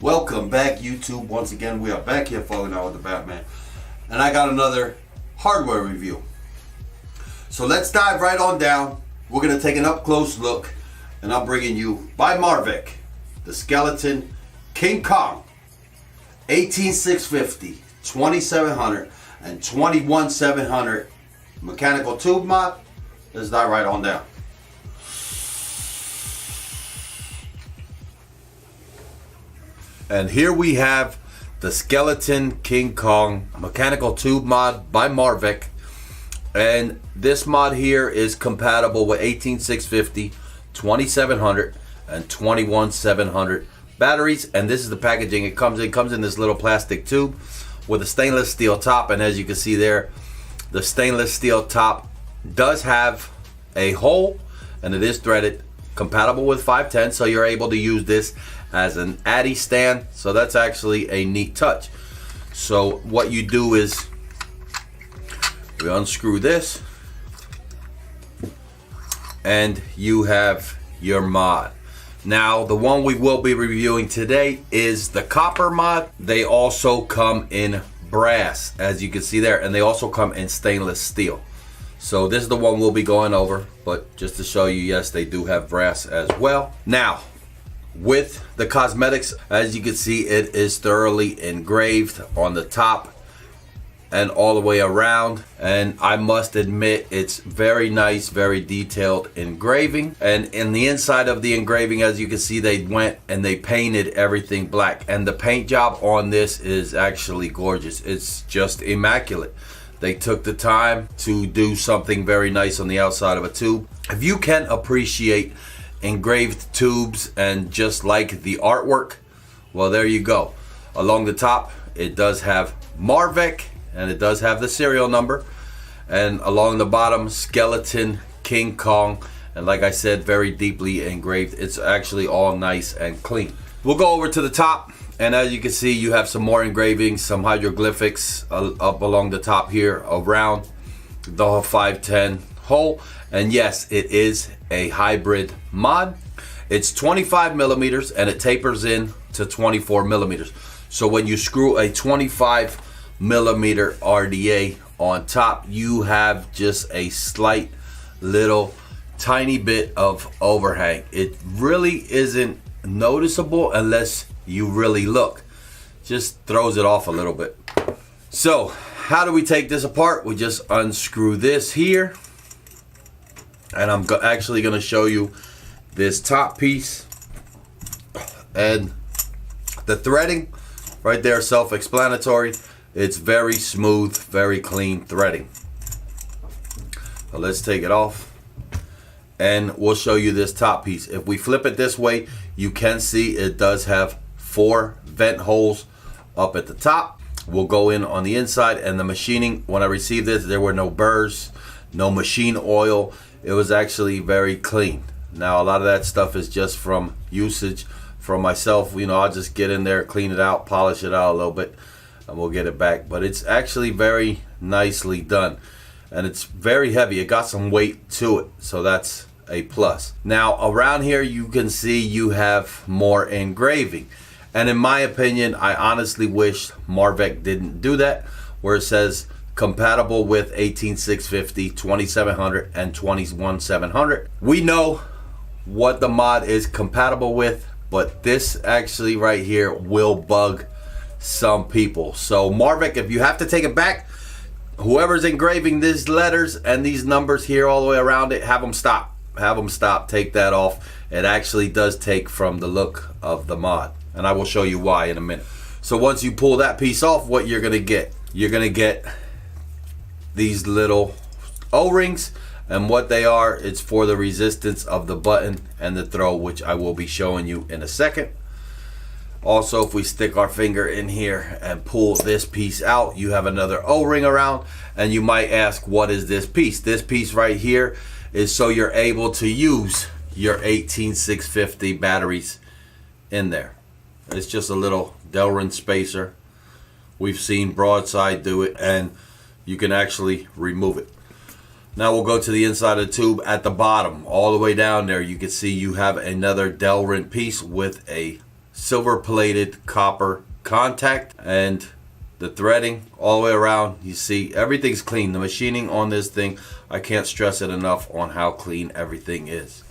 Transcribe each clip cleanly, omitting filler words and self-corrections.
Welcome back, YouTube. Once again, we are back here following out with the Batman, and I got another hardware review. So let's dive right on down. We're going to take an up close look, and I'm bringing you by Marvec the Skeleton King Kong 18650, 2700, and 21700 mechanical tube mod. Let's dive right on down. And here we have the Skeleton King Kong mechanical tube mod by Marvec, and this mod here is compatible with 18650, 2700, and 21700 batteries. And this is the packaging it comes in this little plastic tube with a stainless steel top, and as you can see there, the stainless steel top does have a hole and it is threaded, compatible with 510, so you're able to use this as an Addy stand. So that's actually a neat touch. So what you do is we unscrew this and you have your mod. Now the one we will be reviewing today is the copper mod. They also come in brass, as you can see there, and they also come in stainless steel. So this is the one we'll be going over, but just to show you, yes, they do have brass as well. Now with the cosmetics, as you can see, it is thoroughly engraved on the top and all the way around, and I must admit it's very nice, very detailed engraving. And in the inside of the engraving, as you can see, they went and they painted everything black, and the paint job on this is actually gorgeous. It's just immaculate. They took the time to do something very nice on the outside of a tube. If you can appreciate engraved tubes and just like the artwork, well, there you go. Along the top it does have Marvec, and it does have the serial number, and along the bottom, Skeleton King Kong, and like I said, very deeply engraved. It's actually all nice and clean. We'll go over to the top, and as you can see, you have some more engravings, some hieroglyphics up along the top here around the 510 hole. And yes, it is a hybrid mod. It's 25 millimeters and it tapers in to 24 millimeters. So when you screw a 25 millimeter RDA on top, you have just a slight little tiny bit of overhang. It really isn't noticeable unless you really look. Just throws it off a little bit. So how do we take this apart? We just unscrew this here, and I'm actually going to show you this top piece, and the threading right there, self-explanatory. It's very smooth, very clean threading. So let's take it off and we'll show you this top piece. If we flip it this way, you can see it does have 4 vent holes up at the top. We'll go in on the inside, and the machining, when I received this, there were no burrs, no machine oil. It was actually very clean. Now a lot of that stuff is just from usage from myself. You know, I'll just get in there, clean it out, polish it out a little bit, and we'll get it back. But it's actually very nicely done, and it's very heavy. It got some weight to it, so that's a plus. Now around here you can see you have more engraving, and in my opinion, I honestly wish Marvec didn't do that, where it says compatible with 18650, 2700, and 21700. We know what the mod is compatible with, but this actually right here will bug some people. So Marvec, if you have to take it back, whoever's engraving these letters and these numbers here all the way around it, have them stop. Have them stop. Take that off. It actually does take from the look of the mod, and I will show you why in a minute. So once you pull that piece off, what you're gonna get these little O-rings, and what they are, it's for the resistance of the button and the throw, which I will be showing you in a second. Also, if we stick our finger in here and pull this piece out, you have another O-ring around, and you might ask, what is this piece? This piece right here is so you're able to use your 18650 batteries in there. It's just a little Delrin spacer. We've seen Broadside do it, and you can actually remove it. Now we'll go to the inside of the tube. At the bottom, all the way down there, you can see you have another Delrin piece with a silver plated copper contact, and the threading all the way around. You see everything's clean. The machining on this thing, I can't stress it enough on how clean everything is.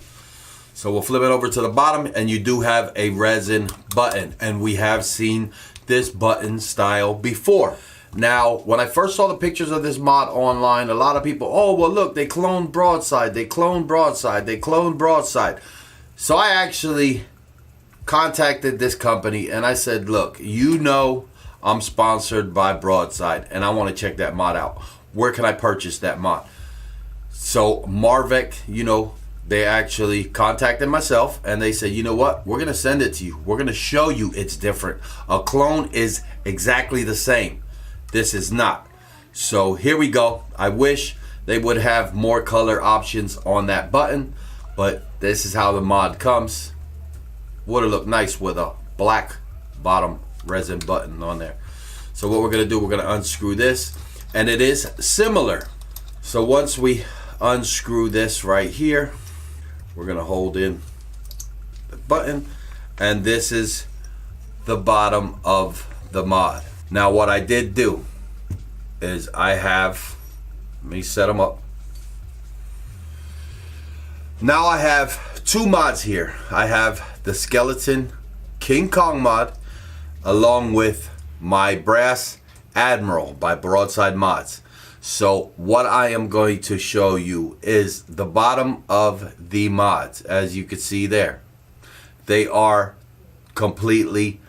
So we'll flip it over to the bottom, and you do have a resin button, and we have seen this button style before. Now, when I first saw the pictures of this mod online, a lot of people, oh, well, look, they cloned Broadside, they cloned Broadside, they cloned Broadside. So I actually contacted this company, and I said, look, you know I'm sponsored by Broadside, and I want to check that mod out. Where can I purchase that mod? So Marvec, you know, they actually contacted myself, and they said, you know what, we're going to send it to you. We're going to show you it's different. A clone is exactly the same. This is not. So here we go. I wish they would have more color options on that button, but this is how the mod comes. Would have looked nice with a black bottom resin button on there. So what we're going to do, we're going to unscrew this, and it is similar. So once we unscrew this right here, we're going to hold in the button, and this is the bottom of the mod. Now what I did do is let me set them up. Now I have two mods here. I have the Skeleton King Kong mod along with my brass Admiral by Broadside Mods. So what I am going to show you is the bottom of the mods. As you can see there, they are completely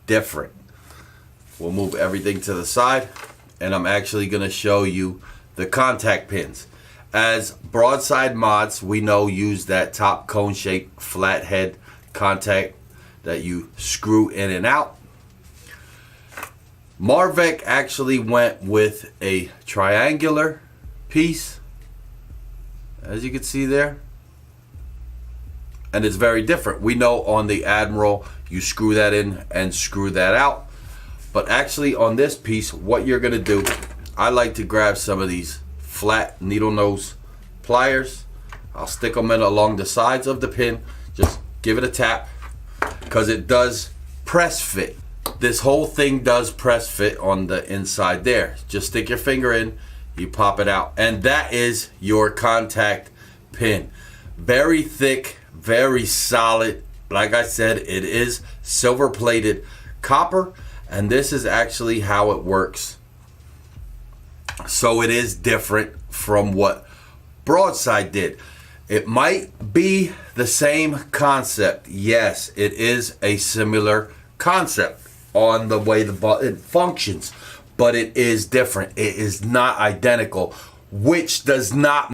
different. We'll move everything to the side, and I'm actually going to show you the contact pins. As Broadside Mods, we know, use that top cone shaped flathead contact that you screw in and out. Marvec actually went with a triangular piece, as you can see there, and it's very different. We know on the Admiral you screw that in and screw that out. But actually on this piece, what you're going to do, I like to grab some of these flat needle nose pliers. I'll stick them in along the sides of the pin. Just give it a tap, because it does press fit. This whole thing does press fit on the inside there. Just stick your finger in, you pop it out, and that is your contact pin. Very thick, very solid. Like I said, it is silver plated copper. And this is actually how it works. So it is different from what Broadside did. It might be the same concept. Yes, it is a similar concept on the way the button functions, but it is different. It is not identical, which does not